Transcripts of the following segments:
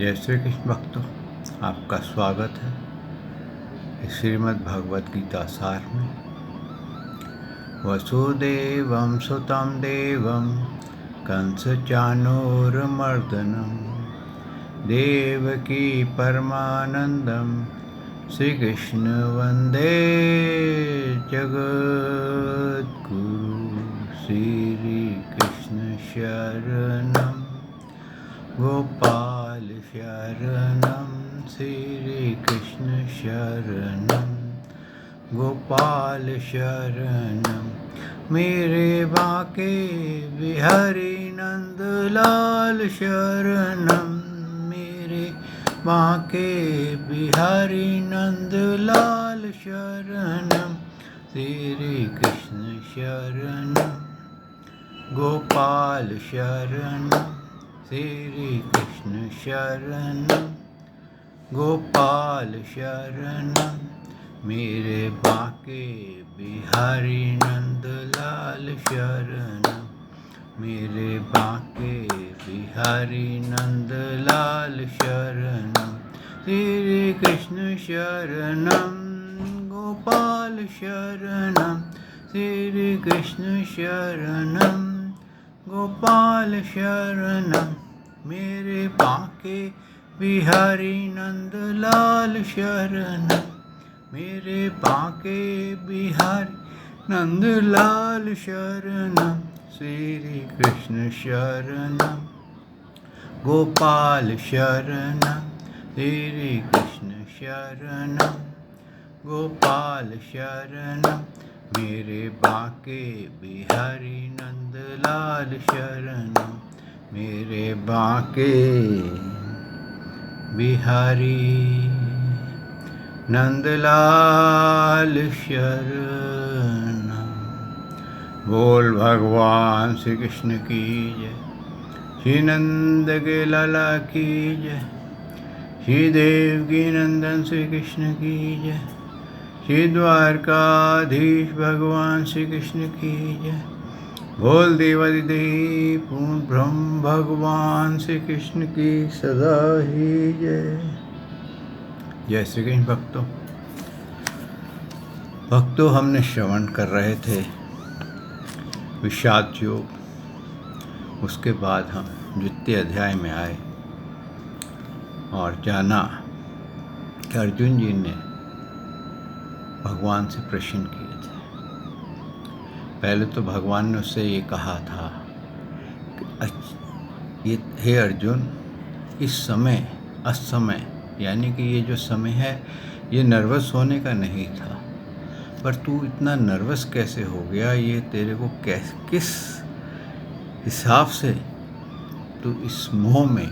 जय श्री कृष्ण भक्तों, आपका स्वागत है श्रीमद् भगवद गीता सार में। वसुदेवं सुतं देवं कंसचाणूरमर्दनं देवकी परमानंदं श्री कृष्ण वंदे जगद्गुरु। श्री कृष्ण शरणं गोपाल शरणं श्री कृष्ण शरणं गोपाल शरणं मेरे बाके बिहारी नंदलाल शरणं मेरे बाके बिहारी नंदलाल शरणं श्री कृष्ण शरणं गोपाल शरणं श्री कृष्ण शरणं गोपाल शरणं मेरे बाके बिहारी नंदलाल शरणं मेरे बाके बिहारी नंदलाल शरणं श्री कृष्ण शरणं गोपाल शरणं श्री कृष्ण शरणं गोपाल शरणं मेरे बाके बिहारी नंदलाल शरणं मेरे बाके बिहारी नंदलाल शरणं श्री कृष्ण शरणं गोपाल शरणं श्री कृष्ण शरणं गोपाल शरणं मेरे बाके बिहारी नंदलाल शरणं मेरे बाके बिहारी नंदलाल शरणं। बोल भगवान श्री कृष्ण की जय, श्री नंद के लाला की जय, श्री देवकी नंदन श्री कृष्ण की जय, श्री द्वारकाधीश भगवान श्री कृष्ण की जय। बोल देवादिदेव पूर्ण ब्रह्म भगवान श्री कृष्ण की सदा ही जय। जय श्री कृष्ण भक्तों, हमने श्रवण कर रहे थे विषाद योग। उसके बाद हम द्वितीय अध्याय में आए और जाना कि अर्जुन जी ने भगवान से प्रश्न किए थे। पहले तो भगवान ने उससे ये कहा था कि हे अर्जुन, इस समय असमय यानी कि ये जो समय है ये नर्वस होने का नहीं था, पर तू इतना नर्वस कैसे हो गया, ये तेरे को किस हिसाब से तू इस मोह में,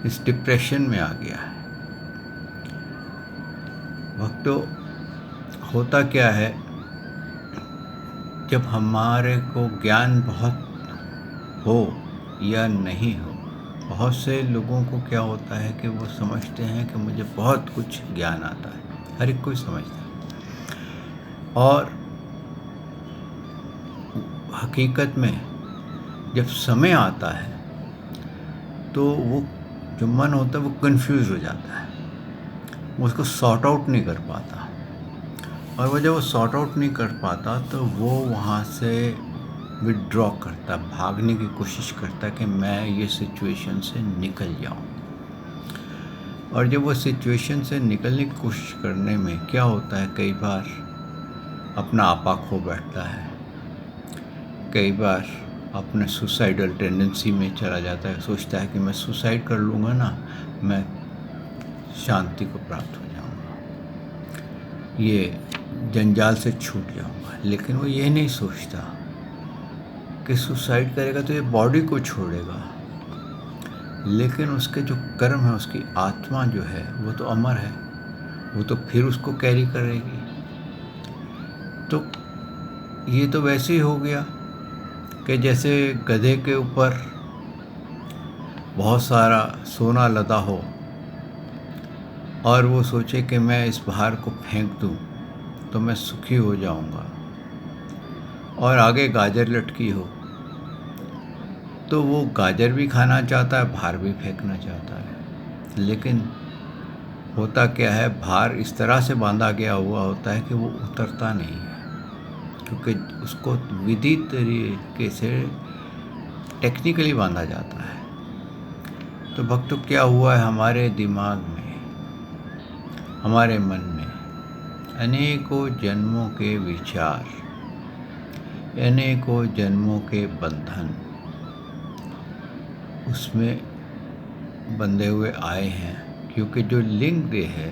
इस डिप्रेशन में आ गया है। भक्तों, होता क्या है, जब हमारे को ज्ञान बहुत हो या नहीं हो, बहुत से लोगों को क्या होता है कि वो समझते हैं कि मुझे बहुत कुछ ज्ञान आता है, हर एक कोई समझता है, और हकीकत में जब समय आता है तो वो जो मन होता है वो कंफ्यूज हो जाता है, वो उसको सॉर्ट आउट नहीं कर पाता, और वो जब वो सॉर्ट आउट नहीं कर पाता तो वो वहाँ से विड्रॉ करता, भागने की कोशिश करता कि मैं ये सिचुएशन से निकल जाऊँ। और जब वो सिचुएशन से निकलने की कोशिश करने में क्या होता है, कई बार अपना आपा खो बैठता है, कई बार अपने सुसाइडल टेंडेंसी में चला जाता है, सोचता है कि मैं सुसाइड कर लूँगा ना, मैं शांति को प्राप्त हो जाऊँगा, ये जंजाल से छूट जाऊँगा। लेकिन वो ये नहीं सोचता कि सुसाइड करेगा तो ये बॉडी को छोड़ेगा, लेकिन उसके जो कर्म है, उसकी आत्मा जो है वो तो अमर है, वो तो फिर उसको कैरी करेगी। तो ये तो वैसे ही हो गया कि जैसे गधे के ऊपर बहुत सारा सोना लदा हो और वो सोचे कि मैं इस भार को फेंक दूं तो मैं सुखी हो जाऊंगा, और आगे गाजर लटकी हो तो वो गाजर भी खाना चाहता है, भार भी फेंकना चाहता है। लेकिन होता क्या है, भार इस तरह से बांधा गया हुआ होता है कि वो उतरता नहीं है, क्योंकि उसको विधि तरीके से टेक्निकली बांधा जाता है। तो भक्तों, क्या हुआ है हमारे दिमाग में, हमारे मन में अनेकों जन्मों के विचार, अनेकों जन्मों के बंधन उसमें बंधे हुए आए हैं। क्योंकि जो लिंग देह है,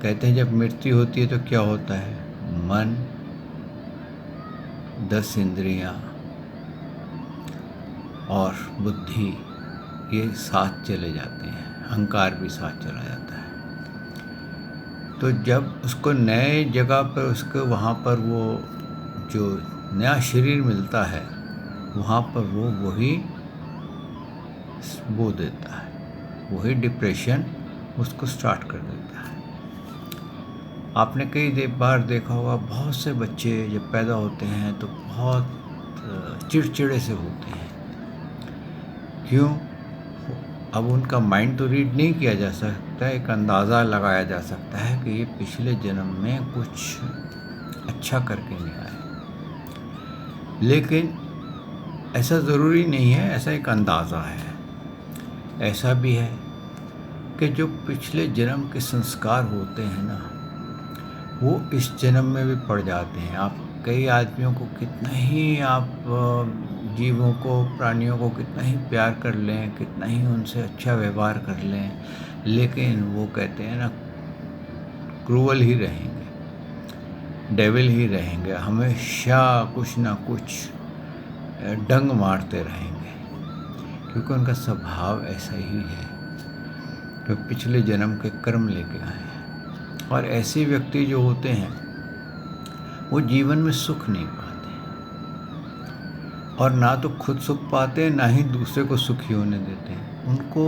कहते हैं जब मृत्यु होती है तो क्या होता है, मन, 10 इंद्रियां और बुद्धि ये साथ चले जाते हैं, अहंकार भी साथ चला जाता है। तो जब उसको नए जगह पर उसको वहाँ पर वो जो नया शरीर मिलता है, वहाँ पर वो वही बो देता है, वही डिप्रेशन उसको स्टार्ट कर देता है। आपने कई बार देखा होगा, बहुत से बच्चे जब पैदा होते हैं तो बहुत चिड़चिड़े से होते हैं। क्यों? अब उनका माइंड तो रीड नहीं किया जा सकता, एक अंदाज़ा लगाया जा सकता है कि ये पिछले जन्म में कुछ अच्छा करके नहीं आए। लेकिन ऐसा ज़रूरी नहीं है, ऐसा एक अंदाज़ा है। ऐसा भी है कि जो पिछले जन्म के संस्कार होते हैं ना, वो इस जन्म में भी पड़ जाते हैं। आप कई आदमियों को कितना ही आप जीवों को, प्राणियों को कितना ही प्यार कर लें, कितना ही उनसे अच्छा व्यवहार कर लें, लेकिन वो कहते हैं ना, क्रूअल ही रहेंगे, डेविल ही रहेंगे, हमेशा कुछ ना कुछ डंग मारते रहेंगे, क्योंकि उनका स्वभाव ऐसा ही है, जो पिछले जन्म के कर्म लेके आए हैं। और ऐसे व्यक्ति जो होते हैं वो जीवन में सुख नहीं पाते, और ना तो खुद सुख पाते, ना ही दूसरे को सुखी होने देते हैं। उनको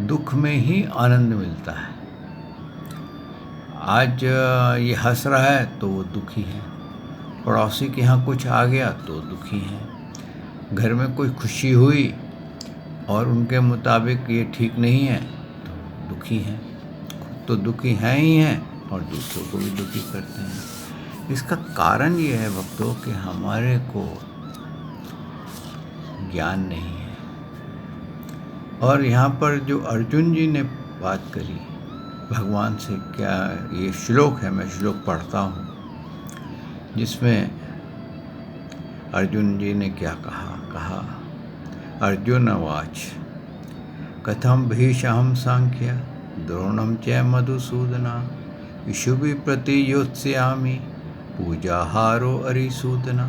दुख में ही आनंद मिलता है। आज ये हंस रहा है तो वो दुखी है, पड़ोसी के यहाँ कुछ आ गया तो दुखी है, घर में कोई खुशी हुई और उनके मुताबिक ये ठीक नहीं है तो दुखी हैं। तो दुखी हैं ही हैं और दूसरों को भी दुखी करते हैं। इसका कारण ये है भक्तों कि हमारे को ज्ञान नहीं है। और यहाँ पर जो अर्जुन जी ने बात करी भगवान से, क्या ये श्लोक है, मैं श्लोक पढ़ता हूँ, जिसमें अर्जुन जी ने क्या कहा, अर्जुन उवाच कथम भीषहं सांख्य द्रोणं च मधुसूदना इषुभि प्रतियोत्स्यामि पूजाहारो अरिसूदना।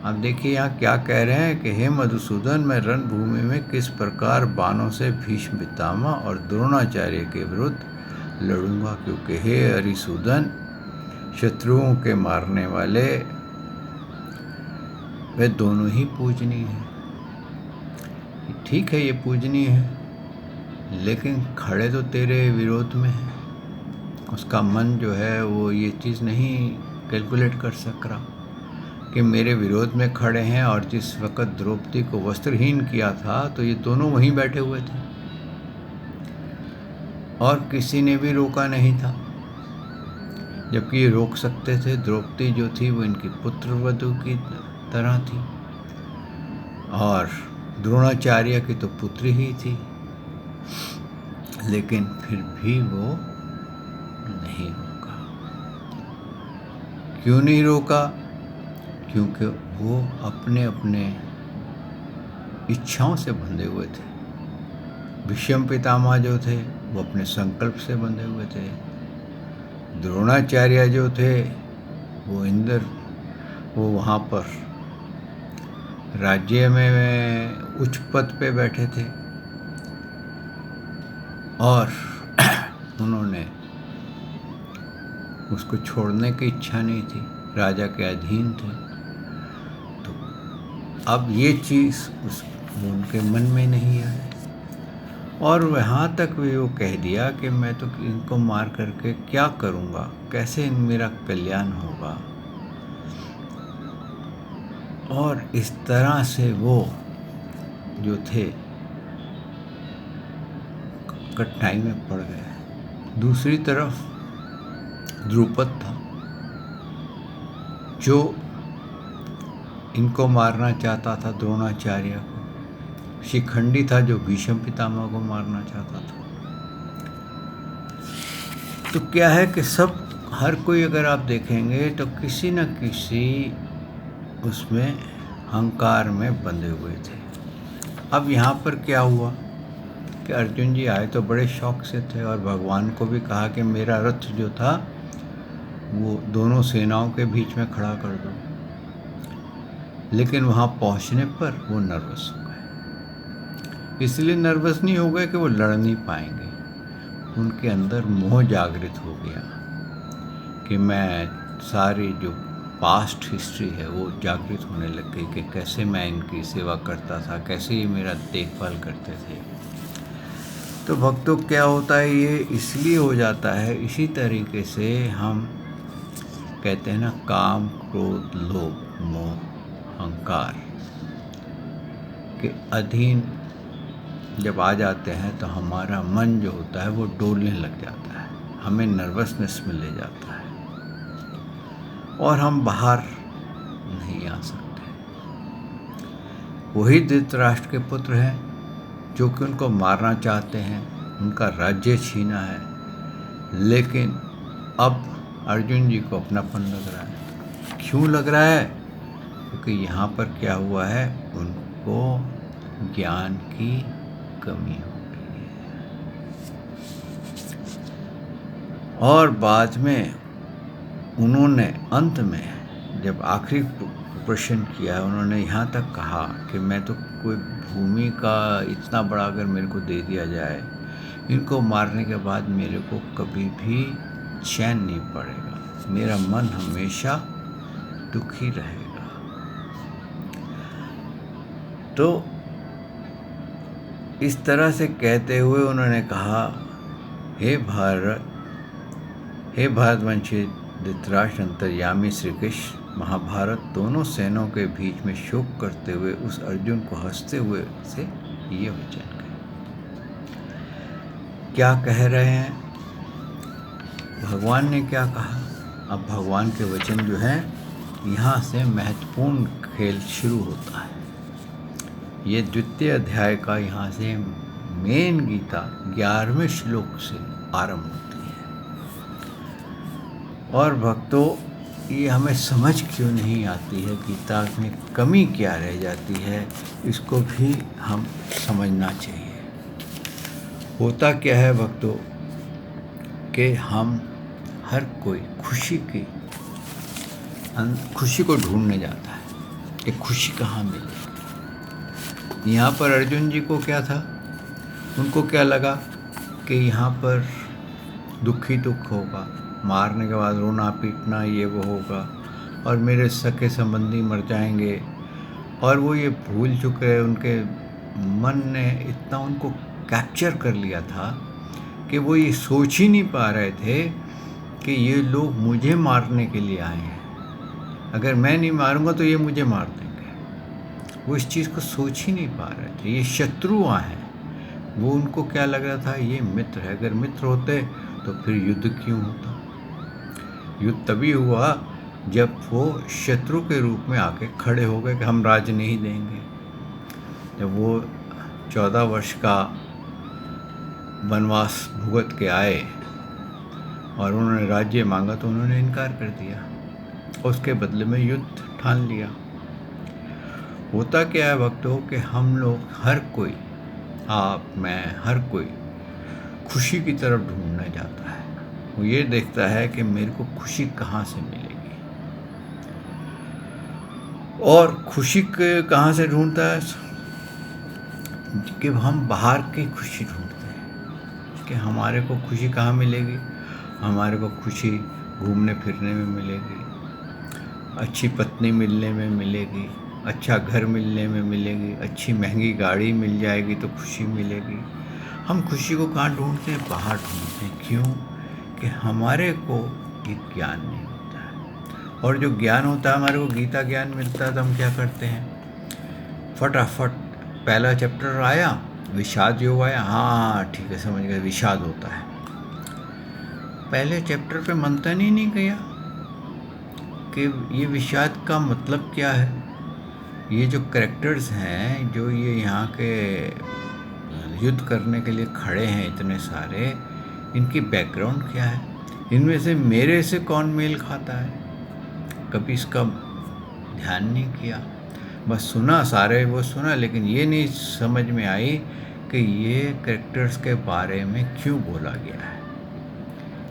अब देखिए यहाँ क्या कह रहे हैं कि हे मधुसूदन, मैं रणभूमि में किस प्रकार बाणों से भीष्म पितामह और द्रोणाचार्य के विरुद्ध लड़ूंगा, क्योंकि हे अरिसूदन, शत्रुओं के मारने वाले वे दोनों ही पूजनीय हैं। ठीक है, ये पूजनीय है, लेकिन खड़े तो तेरे विरोध में है। उसका मन जो है वो ये चीज़ नहीं कैलकुलेट कर सक रहा कि मेरे विरोध में खड़े हैं, और जिस वक़्त द्रौपदी को वस्त्रहीन किया था तो ये दोनों वहीं बैठे हुए थे और किसी ने भी रोका नहीं था, जबकि ये रोक सकते थे। द्रौपदी जो थी वो इनकी पुत्रवधू की तरह थी, और द्रोणाचार्य की तो पुत्री ही थी, लेकिन फिर भी वो नहीं रोका। क्यों नहीं रोका? क्योंकि वो अपने अपने इच्छाओं से बंधे हुए थे। भीष्म पितामह जो थे वो अपने संकल्प से बंधे हुए थे। द्रोणाचार्य जो थे वो इंद्र, वो वहाँ पर राज्य में उच्च पद पे बैठे थे, और उन्होंने उसको छोड़ने की इच्छा नहीं थी, राजा के अधीन थे। तो अब ये चीज़ उनके मन में नहीं आई, और वहाँ तक भी वो कह दिया कि मैं तो इनको मार करके क्या करूँगा, कैसे मेरा कल्याण होगा। और इस तरह से वो जो थे कठिनाई में पड़ गए। दूसरी तरफ द्रुपद था जो इनको मारना चाहता था, द्रोणाचार्य को। शिखंडी था जो भीष्म पितामह को मारना चाहता था। तो क्या है कि सब हर कोई अगर आप देखेंगे तो किसी न किसी उसमें अहंकार में बंधे हुए थे। अब यहाँ पर क्या हुआ कि अर्जुन जी आए तो बड़े शौक से थे और भगवान को भी कहा कि मेरा रथ जो था वो दोनों सेनाओं के बीच में खड़ा कर दो। लेकिन वहाँ पहुँचने पर वो नर्वस हो गए। इसलिए नर्वस नहीं हो गए कि वो लड़ नहीं पाएंगे, उनके अंदर मोह जागृत हो गया कि मैं सारी जो पास्ट हिस्ट्री है वो जागृत होने लग गई कि कैसे मैं इनकी सेवा करता था, कैसे ये मेरा देखभाल करते थे। तो भक्तों क्या होता है, ये इसलिए हो जाता है। इसी तरीके से हम कहते हैं ना, काम क्रोध लोभ मोह अहंकार के अधीन जब आ जाते हैं तो हमारा मन जो होता है वो डोलने लग जाता है, हमें नर्वसनेस में ले जाता है और हम बाहर नहीं आ सकते। वही धृतराष्ट्र के पुत्र हैं जो कि उनको मारना चाहते हैं, उनका राज्य छीना है, लेकिन अब अर्जुन जी को अपनापन लग रहा है। क्यों लग रहा है? क्योंकि यहाँ पर क्या हुआ है, उनको ज्ञान की कमी हो गई है। और बाद में उन्होंने अंत में जब आखिरी प्रश्न किया है, उन्होंने यहाँ तक कहा कि मैं तो कोई भूमि का इतना बड़ा अगर मेरे को दे दिया जाए, इनको मारने के बाद मेरे को कभी भी चैन नहीं पड़ेगा, मेरा मन हमेशा दुखी रहेगा। तो इस तरह से कहते हुए उन्होंने कहा, हे भारतवंशी धृतराष्ट्र अंतर्यामी श्री कृष्ण महाभारत दोनों सेनाओं के बीच में शोक करते हुए उस अर्जुन को हंसते हुए से ये वचन कहे। क्या कह रहे हैं? भगवान ने क्या कहा? अब भगवान के वचन जो हैं, यहाँ से महत्वपूर्ण खेल शुरू होता है। ये द्वितीय अध्याय का यहाँ से मेन गीता 11वें श्लोक से आरंभ होती है। और भक्तों, ये हमें समझ क्यों नहीं आती है, गीता में कमी क्या रह जाती है, इसको भी हम समझना चाहिए। होता क्या है भक्तों कि हम हर कोई खुशी को ढूंढने जाता है कि खुशी कहाँ मिले। यहाँ पर अर्जुन जी को क्या था, उनको क्या लगा कि यहाँ पर दुख ही दुख होगा, मारने के बाद रोना पीटना ये वो होगा और मेरे सगे संबंधी मर जाएंगे। और वो ये भूल चुके हैं, उनके मन ने इतना उनको कैप्चर कर लिया था कि वो ये सोच ही नहीं पा रहे थे कि ये लोग मुझे मारने के लिए आए हैं, अगर मैं नहीं मारूंगा तो ये मुझे मार देंगे। वो इस चीज़ को सोच ही नहीं पा रहे थे, ये शत्रुआं हैं। वो उनको क्या लग रहा था, ये मित्र है, अगर मित्र होते तो फिर युद्ध क्यों होता। युद्ध तभी हुआ जब वो शत्रु के रूप में आके खड़े हो गए कि हम राज्य नहीं देंगे। जब वो 14 वर्ष का वनवास भुगत के आए और उन्होंने राज्य मांगा तो उन्होंने इनकार कर दिया, उसके बदले में युद्ध ठान लिया। होता क्या है भक्तों कि हम लोग हर कोई, आप मैं हर कोई खुशी की तरफ ढूंढने जाता है। वो ये देखता है कि मेरे को खुशी कहाँ से मिलेगी, और खुशी कहाँ से ढूंढता है कि हम बाहर की खुशी ढूंढते हैं कि हमारे को खुशी कहाँ मिलेगी। हमारे को खुशी घूमने फिरने में मिलेगी, अच्छी पत्नी मिलने में मिलेगी, अच्छा घर मिलने में मिलेगी, अच्छी महंगी गाड़ी मिल जाएगी तो खुशी मिलेगी। हम खुशी को कहाँ ढूंढते हैं? बाहर ढूंढते हैं। क्यों? कि हमारे को ये ज्ञान नहीं होता है। और जो ज्ञान होता है, हमारे को गीता ज्ञान मिलता है तो हम क्या करते हैं, फटाफट पहला चैप्टर आया विषाद योग है, हाँ ठीक है समझ गए, विषाद होता है। पहले चैप्टर पे मंथन ही नहीं किया कि ये विषाद का मतलब क्या है। ये जो कैरेक्टर्स हैं, जो ये यहाँ के युद्ध करने के लिए खड़े हैं इतने सारे, इनकी बैकग्राउंड क्या है, इनमें से मेरे से कौन मेल खाता है, कभी इसका ध्यान नहीं किया। बस सुना, सारे वो सुना, लेकिन ये नहीं समझ में आई कि ये कैरेक्टर्स के बारे में क्यों बोला गया है,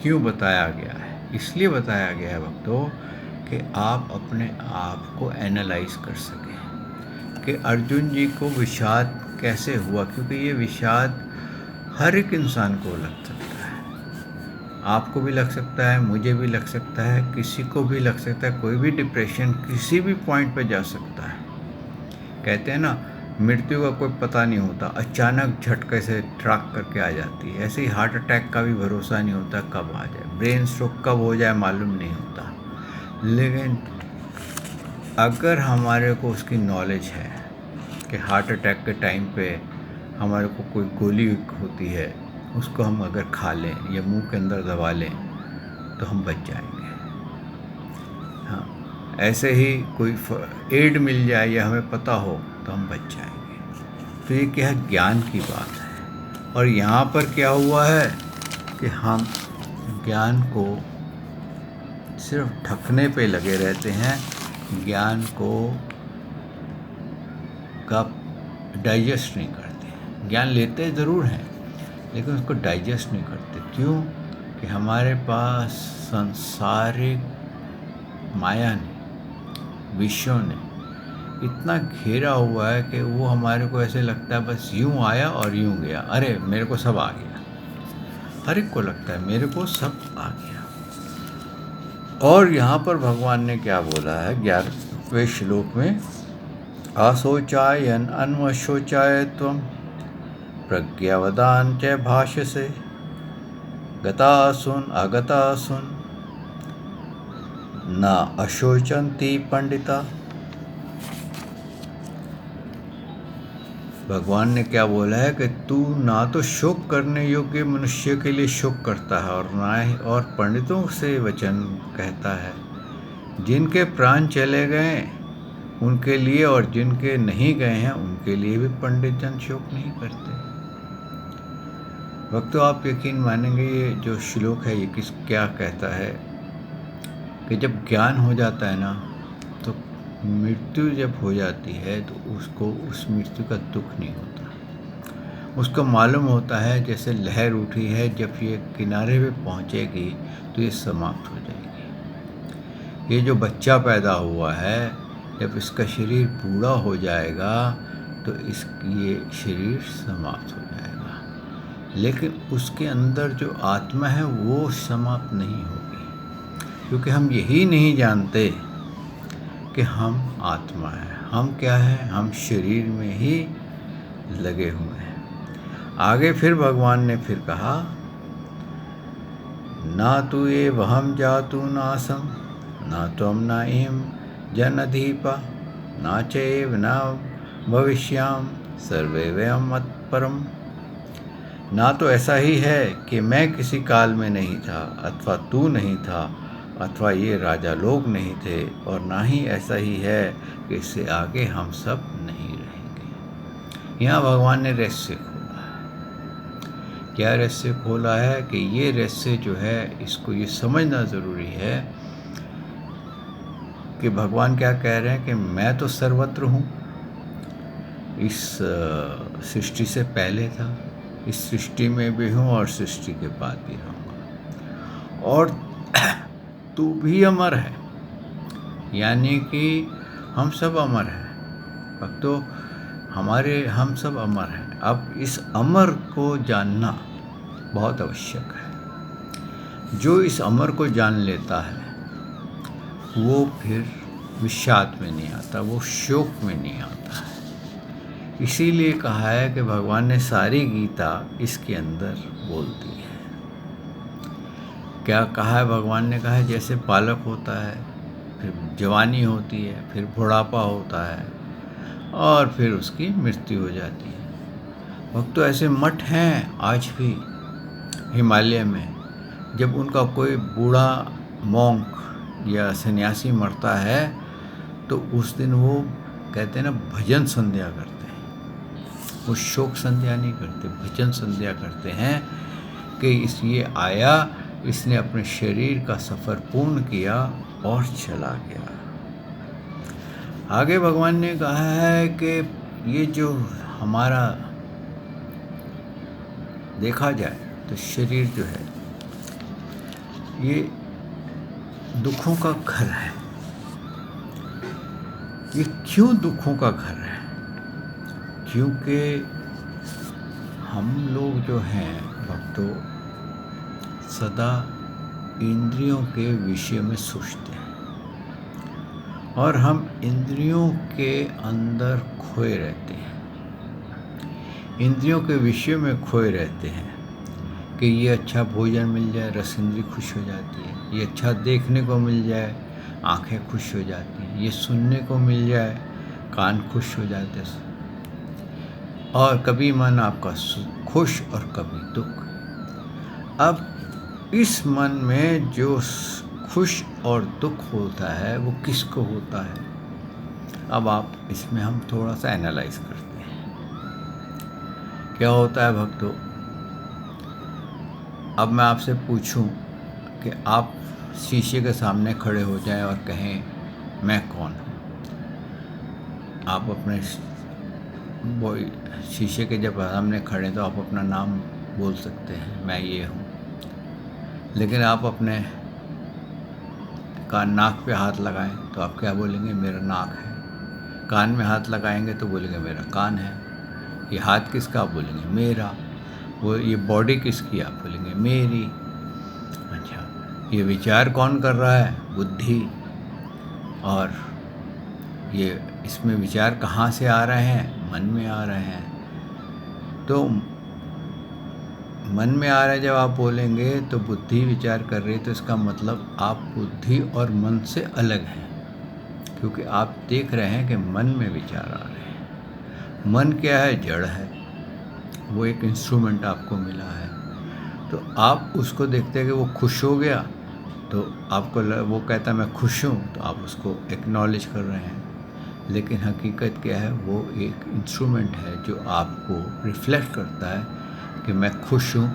क्यों बताया गया है। इसलिए बताया गया है भक्तों कि आप अपने आप को एनालाइज कर सकें कि अर्जुन जी को विषाद कैसे हुआ, क्योंकि ये विषाद हर एक इंसान को लग सकता है। आपको भी लग सकता है, मुझे भी लग सकता है, किसी को भी लग सकता है। कोई भी डिप्रेशन किसी भी पॉइंट पे जा सकता है। कहते हैं ना, मृत्यु का कोई पता नहीं होता, अचानक झटके से ट्रैक करके आ जाती है। ऐसे ही हार्ट अटैक का भी भरोसा नहीं होता कब आ जाए, ब्रेन स्ट्रोक कब हो जाए मालूम नहीं होता। लेकिन अगर हमारे को उसकी नॉलेज है कि हार्ट अटैक के टाइम पे हमारे को कोई गोली होती है, उसको हम अगर खा लें या मुंह के अंदर दबा लें तो हम बच जाएंगे। हाँ, ऐसे ही कोई एड मिल जाए या हमें पता हो तो हम बच जाएंगे। तो ये क्या है, ज्ञान की बात है। और यहाँ पर क्या हुआ है कि हम ज्ञान को सिर्फ ढकने पे लगे रहते हैं, ज्ञान को का डाइजेस्ट नहीं करते। ज्ञान लेते ज़रूर हैं लेकिन उसको डाइजेस्ट नहीं करते। क्यों? कि हमारे पास सांसारिक माया ने, विषयों ने इतना घेरा हुआ है कि वो हमारे को ऐसे लगता है बस यूँ आया और यूँ गया, अरे मेरे को सब आ गया। हर एक को लगता है मेरे को सब आ गया। और यहाँ पर भगवान ने क्या बोला है 11वें श्लोक में, अशोचायन अन्वशोचाय त्वं प्रज्ञावदान च भाष्यसे गतासुन अगतासुन न अशोचन्ति पंडिता। भगवान ने क्या बोला है कि तू ना तो शोक करने योग्य मनुष्य के लिए शोक करता है और ना ही और पंडितों से वचन कहता है, जिनके प्राण चले गए उनके लिए और जिनके नहीं गए हैं उनके लिए भी पंडित जन शोक नहीं करते। भक्तों, आप यकीन मानेंगे ये जो श्लोक है ये क्या कहता है कि जब ज्ञान हो जाता है ना, तो मृत्यु जब हो जाती है तो उसको उस मृत्यु का दुख नहीं होता। उसको मालूम होता है जैसे लहर उठी है, जब ये किनारे पे पहुंचेगी तो ये समाप्त हो जाएगी। ये जो बच्चा पैदा हुआ है, जब इसका शरीर बूढ़ा हो जाएगा तो ये शरीर समाप्त हो जाएगा, लेकिन उसके अंदर जो आत्मा है वो समाप्त नहीं होगी, क्योंकि हम यही नहीं जानते कि हम आत्मा है। हम क्या है, हम शरीर में ही लगे हुए हैं। आगे फिर भगवान ने फिर कहा, ना तु ये वहम जातु नासम ना त्वम ना इम जनधीपा ना चैव न भविष्याम सर्वे वयम मत्परम। ना तो ऐसा ही है कि मैं किसी काल में नहीं था, अथवा तू नहीं था, अथवा ये राजा लोग नहीं थे, और ना ही ऐसा ही है कि इससे आगे हम सब नहीं रहेंगे। यहाँ भगवान ने रहस्य खोला है। क्या रहस्य खोला है कि ये रहस्य जो है इसको ये समझना ज़रूरी है कि भगवान क्या कह रहे हैं कि मैं तो सर्वत्र हूँ, इस सृष्टि से पहले था, इस सृष्टि में भी हूँ और सृष्टि के बाद भी रहूँगा, और तू भी अमर है, यानी कि हम सब अमर हैं। भक्तों, हम सब अमर हैं। अब इस अमर को जानना बहुत आवश्यक है। जो इस अमर को जान लेता है वो फिर विषाद में नहीं आता, वो शोक में नहीं आता है। इसीलिए कहा है कि भगवान ने सारी गीता इसके अंदर बोल दी है। क्या कहा है भगवान ने? कहा है जैसे बालक होता है, फिर जवानी होती है, फिर बुढ़ापा होता है और फिर उसकी मृत्यु हो जाती है। भक्तों ऐसे मठ हैं आज भी हिमालय में, जब उनका कोई बूढ़ा मॉन्क या सन्यासी मरता है तो उस दिन वो कहते हैं ना भजन संध्या करते हैं। वो शोक संध्या नहीं करते, भजन संध्या करते हैं कि ये आया, इसने अपने शरीर का सफ़र पूर्ण किया और चला गया। आगे भगवान ने कहा है कि ये जो हमारा देखा जाए तो शरीर जो है ये दुखों का घर है। ये क्यों दुखों का घर है? क्योंकि हम लोग जो हैं भक्तों सदा इंद्रियों के विषय में सोचते हैं और हम इंद्रियों के अंदर खोए रहते हैं, इंद्रियों के विषय में खोए रहते हैं कि ये अच्छा भोजन मिल जाए रस इंद्री खुश हो जाती है, ये अच्छा देखने को मिल जाए आंखें खुश हो जाती हैं, ये सुनने को मिल जाए कान खुश हो जाते हैं, और कभी मन आपका खुश और कभी दुख। अब इस मन में जो खुश और दुख होता है वो किसको होता है? अब आप इसमें हम थोड़ा सा एनालाइज करते हैं। क्या होता है भक्तों? अब मैं आपसे पूछूं कि आप शीशे के सामने खड़े हो जाएं और कहें मैं कौन हूँ। आप अपने वो शीशे के जब सामने खड़े तो आप अपना नाम बोल सकते हैं, मैं ये हूँ। लेकिन आप अपने नाक पे हाथ लगाएं तो आप क्या बोलेंगे? मेरा नाक है। कान में हाथ लगाएंगे तो बोलेंगे मेरा कान है। ये हाथ किसका? आप बोलेंगे मेरा। वो ये बॉडी किसकी? आप बोलेंगे मेरी। अच्छा, ये विचार कौन कर रहा है? बुद्धि। और ये इसमें विचार कहाँ से आ रहे हैं? मन में आ रहे हैं। तो मन में आ रहा है जब आप बोलेंगे तो बुद्धि विचार कर रही है, तो इसका मतलब आप बुद्धि और मन से अलग हैं, क्योंकि आप देख रहे हैं कि मन में विचार आ रहे हैं। मन क्या है? जड़ है, वो एक इंस्ट्रूमेंट आपको मिला है। तो आप उसको देखते हैं कि वो खुश हो गया तो आपको वो कहता है मैं खुश हूँ, तो आप उसको एक्नॉलेज कर रहे हैं। लेकिन हकीकत क्या है? वो एक इंस्ट्रूमेंट है जो आपको रिफ्लेक्ट करता है कि मैं खुश हूँ,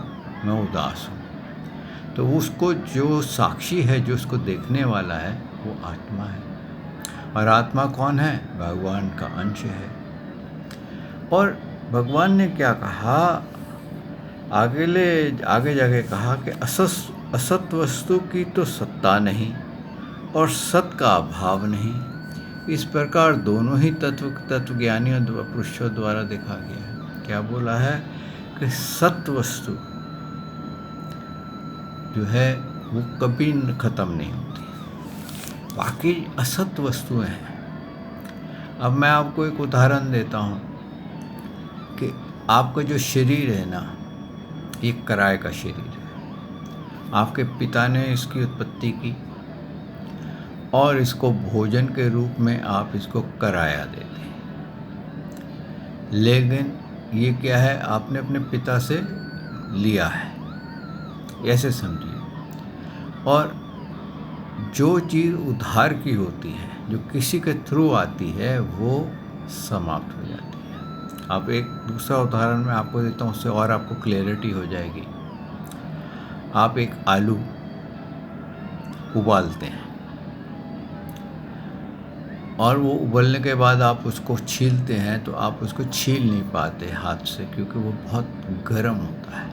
मैं उदास हूँ। तो उसको जो साक्षी है, जो उसको देखने वाला है, वो आत्मा है। और आत्मा कौन है? भगवान का अंश है। और भगवान ने क्या कहा? आगे जाके कहा कि असत वस्तु की तो सत्ता नहीं और सत का अभाव नहीं। इस प्रकार दोनों ही तत्वज्ञानियों पुरुषों द्वारा देखा गया है। क्या बोला है? कि सत्य वस्तु जो है वो कभी ख़त्म नहीं होती, बाकी असत वस्तुएं हैं। अब मैं आपको एक उदाहरण देता हूँ कि आपका जो शरीर है ना, एक किराए का शरीर है। आपके पिता ने इसकी उत्पत्ति की और इसको भोजन के रूप में आप इसको किराया देते हैं। लेकिन ये क्या है? आपने अपने पिता से लिया है, ऐसे समझिए। और जो चीज़ उधार की होती है, जो किसी के थ्रू आती है, वो समाप्त हो जाती है। अब एक दूसरा उदाहरण मैं आपको देता हूँ, उससे और आपको क्लैरिटी हो जाएगी। आप एक आलू उबालते हैं और वो उबलने के बाद आप उसको छीलते हैं, तो आप उसको छील नहीं पाते हाथ से, क्योंकि वो बहुत गर्म होता है।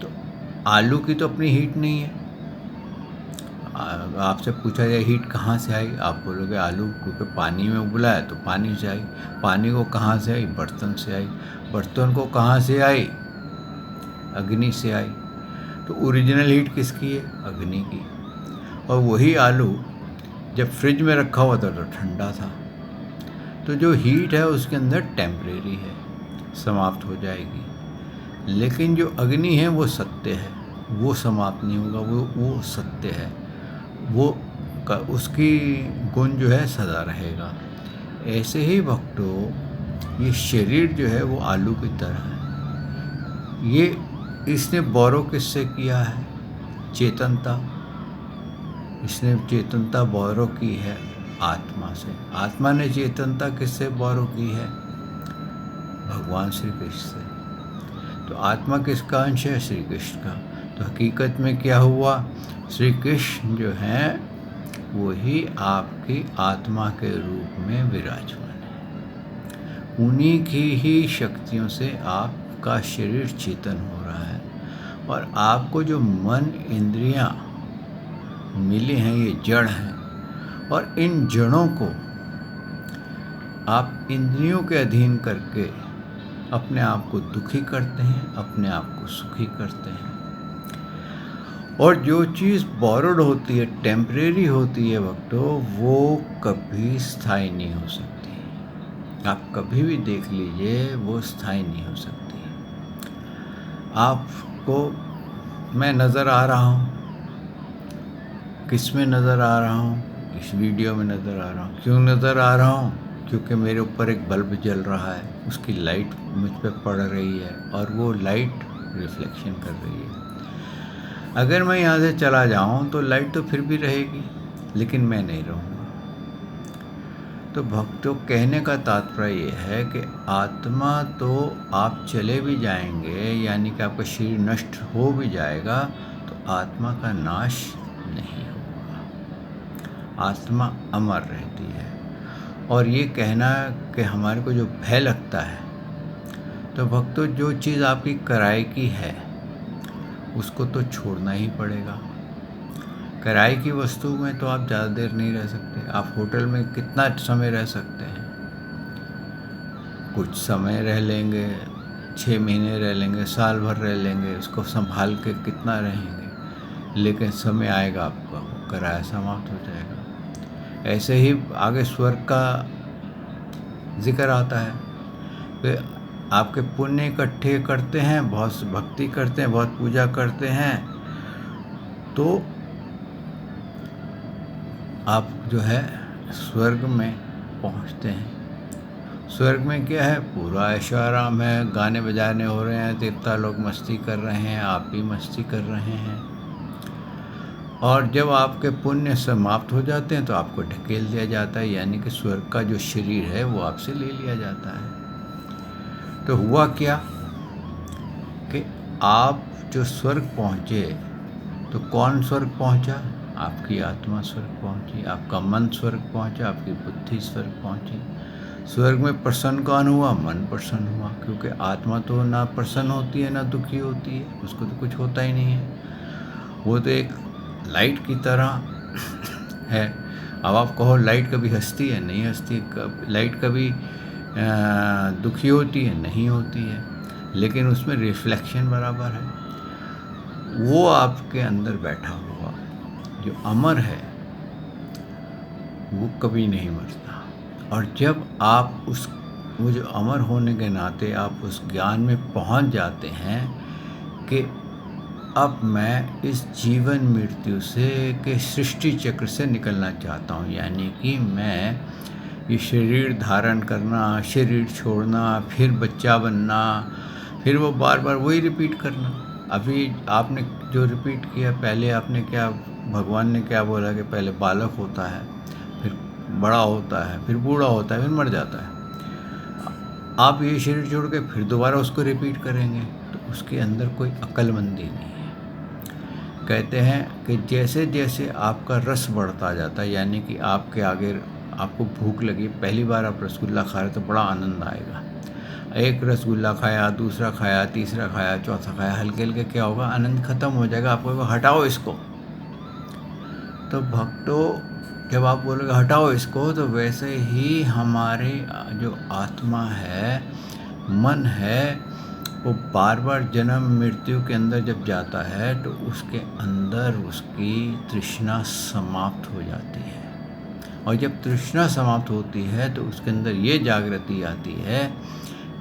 तो आलू की तो अपनी हीट नहीं है। आपसे पूछा जाए हीट कहाँ से आई, आप बोलोगे आलू क्योंकि पानी में उबला है तो पानी से आई। पानी को कहाँ से आई? बर्तन से आई। बर्तन को कहाँ से आई? अग्नि से आई। तो ओरिजिनल हीट किसकी है? अग्नि की। और वही आलू जब फ्रिज में रखा हुआ था तो ठंडा था। तो जो हीट है उसके अंदर टेम्परेरी है, समाप्त हो जाएगी। लेकिन जो अग्नि है वो सत्य है, वो समाप्त नहीं होगा, वो सत्य है, वो उसकी गुण जो है सदा रहेगा। ऐसे ही भक्तों ये शरीर जो है वो आलू की तरह है। ये इसने बोरो किससे किया है? चेतनता। इसने चेतनता बोरो की है आत्मा से। आत्मा ने चेतनता किससे बोरो की है? भगवान श्री कृष्ण से। तो आत्मा किसका अंश है? श्री कृष्ण का। तो हकीकत में क्या हुआ? श्री कृष्ण जो हैं वही आपकी आत्मा के रूप में विराजमान है। उन्हीं की ही शक्तियों से आपका शरीर चेतन हो रहा है। और आपको जो मन इंद्रियां मिले हैं ये जड़ हैं, और इन जड़ों को आप इंद्रियों के अधीन करके अपने आप को दुखी करते हैं, अपने आप को सुखी करते हैं। और जो चीज़ बोरोड होती है, टेम्परेरी होती है भक्तों, वो कभी स्थायी नहीं हो सकती। आप कभी भी देख लीजिए, वो स्थायी नहीं हो सकती। आपको मैं नज़र आ रहा हूँ, किस में नज़र आ रहा हूँ? इस वीडियो में नज़र आ रहा हूँ। क्यों नज़र आ रहा हूँ? क्योंकि मेरे ऊपर एक बल्ब जल रहा है, उसकी लाइट मुझ पे पड़ रही है और वो लाइट रिफ्लेक्शन कर रही है। अगर मैं यहाँ से चला जाऊँ तो लाइट तो फिर भी रहेगी, लेकिन मैं नहीं रहूँगा। तो भक्तों, कहने का तात्पर्य ये है कि आत्मा तो आप चले भी जाएंगे, यानी कि आपका शरीर नष्ट हो भी जाएगा, तो आत्मा का नाश नहीं होगा। आत्मा अमर रहती है। और ये कहना कि हमारे को जो भय लगता है, तो भक्तों जो चीज़ आपकी किराए की है उसको तो छोड़ना ही पड़ेगा। किराए की वस्तु में तो आप ज़्यादा देर नहीं रह सकते। आप होटल में कितना समय रह सकते हैं? कुछ समय रह लेंगे, 6 महीने रह लेंगे, साल भर रह लेंगे, उसको संभाल के कितना रहेंगे, लेकिन समय आएगा आपका किराया समाप्त हो जाएगा। ऐसे ही आगे स्वर्ग का जिक्र आता है कि आपके पुण्य इकट्ठे करते हैं, बहुत भक्ति करते हैं, बहुत पूजा करते हैं, तो आप जो है स्वर्ग में पहुंचते हैं। स्वर्ग में क्या है? पूरा ऐशो आराम है, गाने बजाने हो रहे हैं, देवता लोग मस्ती कर रहे हैं, आप भी मस्ती कर रहे हैं। और जब आपके पुण्य समाप्त हो जाते हैं तो आपको ढकेल दिया जाता है, यानी कि स्वर्ग का जो शरीर है वो आपसे ले लिया जाता है। तो हुआ क्या कि आप जो स्वर्ग पहुँचे, तो कौन स्वर्ग पहुँचा? आपकी आत्मा स्वर्ग पहुँची, आपका मन स्वर्ग पहुँचा, आपकी बुद्धि स्वर्ग पहुँची। स्वर्ग में प्रसन्न कौन हुआ? मन प्रसन्न हुआ, क्योंकि आत्मा तो ना प्रसन्न होती है ना दुखी होती है, उसको तो कुछ होता ही नहीं है। वो तो एक लाइट की तरह है। अब आप कहो लाइट कभी हंसती है? नहीं हंसती। लाइट कभी दुखी होती है? नहीं होती है, लेकिन उसमें रिफ्लेक्शन बराबर है। वो आपके अंदर बैठा हुआ जो अमर है वो कभी नहीं मरता। और जब आप वो जो अमर होने के नाते आप उस ज्ञान में पहुंच जाते हैं कि अब मैं इस जीवन मृत्यु से के सृष्टि चक्र से निकलना चाहता हूँ, यानी कि मैं ये शरीर धारण करना, शरीर छोड़ना, फिर बच्चा बनना, फिर वो बार बार वही रिपीट करना। अभी आपने जो रिपीट किया, पहले आपने क्या, भगवान ने क्या बोला कि पहले बालक होता है, फिर बड़ा होता है, फिर बूढ़ा होता है, फिर मर जाता है। आप ये शरीर छोड़ के फिर दोबारा उसको रिपीट करेंगे, तो उसके अंदर कोई अक्लमंदी नहीं है। कहते हैं कि जैसे जैसे आपका रस बढ़ता जाता है, यानी कि आपके आगे आपको भूख लगी, पहली बार आप रसगुल्ला खा रहे तो बड़ा आनंद आएगा। एक रसगुल्ला खाया, दूसरा खाया, तीसरा खाया, चौथा खाया, हल्के हल्के क्या होगा, आनंद खत्म हो जाएगा। आपको हटाओ इसको। तो भक्तों, जब आप बोलोगे हटाओ इसको, तो वैसे ही हमारे जो आत्मा है, मन है, वो बार बार जन्म मृत्यु के अंदर जब जाता है तो उसके अंदर उसकी तृष्णा समाप्त हो जाती है। और जब तृष्णा समाप्त होती है तो उसके अंदर ये जागृति आती है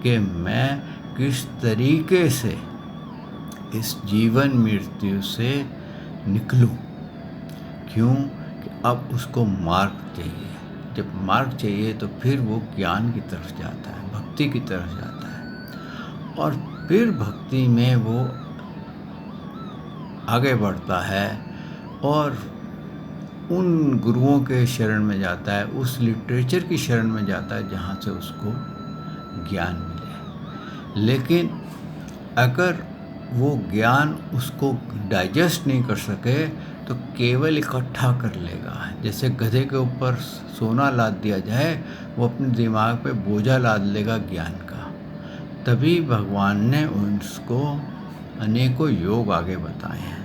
कि मैं किस तरीके से इस जीवन मृत्यु से निकलूं। क्यों? कि अब उसको मार्ग चाहिए। जब मार्ग चाहिए तो फिर वो ज्ञान की तरफ जाता है, भक्ति भक्ति की तरफ जाता है और फिर भक्ति में वो आगे बढ़ता है और उन गुरुओं के शरण में जाता है, उस लिटरेचर की शरण में जाता है जहाँ से उसको ज्ञान मिले। लेकिन अगर वो ज्ञान उसको डाइजेस्ट नहीं कर सके तो केवल इकट्ठा कर लेगा। जैसे गधे के ऊपर सोना लाद दिया जाए, वो अपने दिमाग पे बोझा लाद लेगा ज्ञान का। तभी भगवान ने उसको अनेकों योग आगे बताए हैं।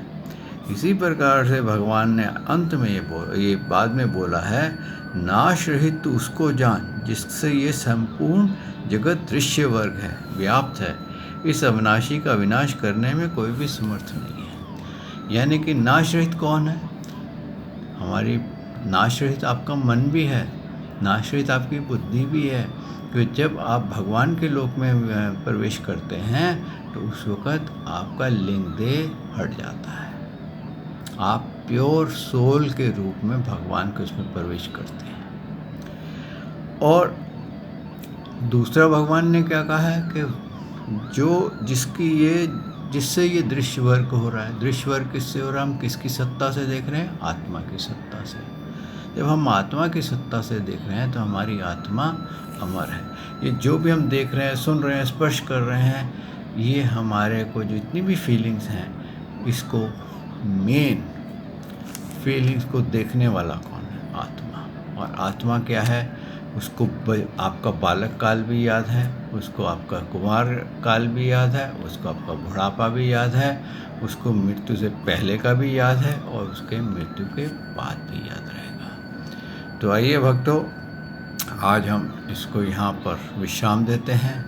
इसी प्रकार से भगवान ने अंत में ये बाद में बोला है, नाश रहित उसको जान जिससे ये संपूर्ण जगत दृश्य वर्ग है, व्याप्त है। इस अविनाशी का विनाश करने में कोई भी समर्थ नहीं है। यानी कि नाश रहित कौन है? हमारी नाश रहित आपका मन भी है, नाश रहित आपकी बुद्धि भी है। कि जब आप भगवान के लोक में प्रवेश करते हैं तो उस वक़्त आपका लिंग देह हट जाता है, आप प्योर सोल के रूप में भगवान के उसमें प्रवेश करते हैं। और दूसरा भगवान ने क्या कहा है कि जिससे ये दृश्य वर्ग हो रहा है, दृश्य वर्ग किससे हो रहा है? हम किसकी सत्ता से देख रहे हैं? आत्मा की सत्ता से। जब हम आत्मा की सत्ता से देख रहे हैं तो हमारी आत्मा अमर है। ये जो भी हम देख रहे हैं, सुन रहे हैं, स्पर्श कर रहे हैं, ये हमारे को जितनी भी फीलिंग्स हैं, इसको मेन फीलिंग्स को देखने वाला कौन है? आत्मा। और आत्मा क्या है? उसको आपका बालक काल भी याद है, उसको आपका कुमार काल भी याद है, उसको आपका बुढ़ापा भी याद है, उसको मृत्यु से पहले का भी याद है और उसके मृत्यु के बाद भी याद रहेगा। तो आइए भक्तों, आज हम इसको यहाँ पर विश्राम देते हैं।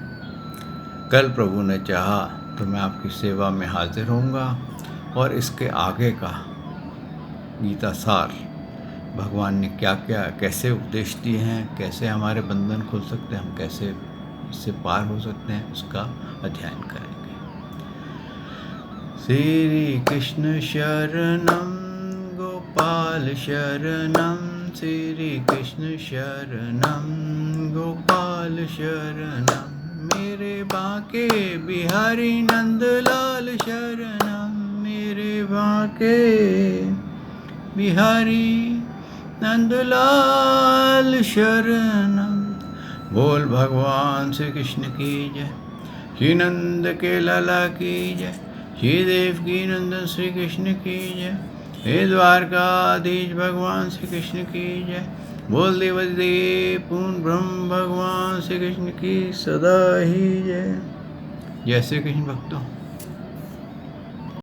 कल प्रभु ने चाहा तो मैं आपकी सेवा में हाजिर होऊंगा और इसके आगे का गीता सार, भगवान ने क्या क्या कैसे उपदेश दिए हैं, कैसे हमारे बंधन खुल सकते हैं, हम कैसे इससे पार हो सकते हैं, उसका अध्ययन करेंगे। श्री कृष्ण शरणम गोपाल शरणम, श्री कृष्ण शरणम गोपाल शरणम, मेरे बांके बिहारी नंदलाल शरणम, मेरे बांके बिहारी नंदलाल शरणम। बोल भगवान श्री कृष्ण की जय, श्री नंद के लाला की जय, श्री देव की नंदन श्री कृष्ण की जय, हे द्वारकाधीश भगवान श्री कृष्ण की जय। बोल देवदेव पूर्ण ब्रह्म भगवान श्री कृष्ण की सदा ही जय। जय श्री कृष्ण भक्तों।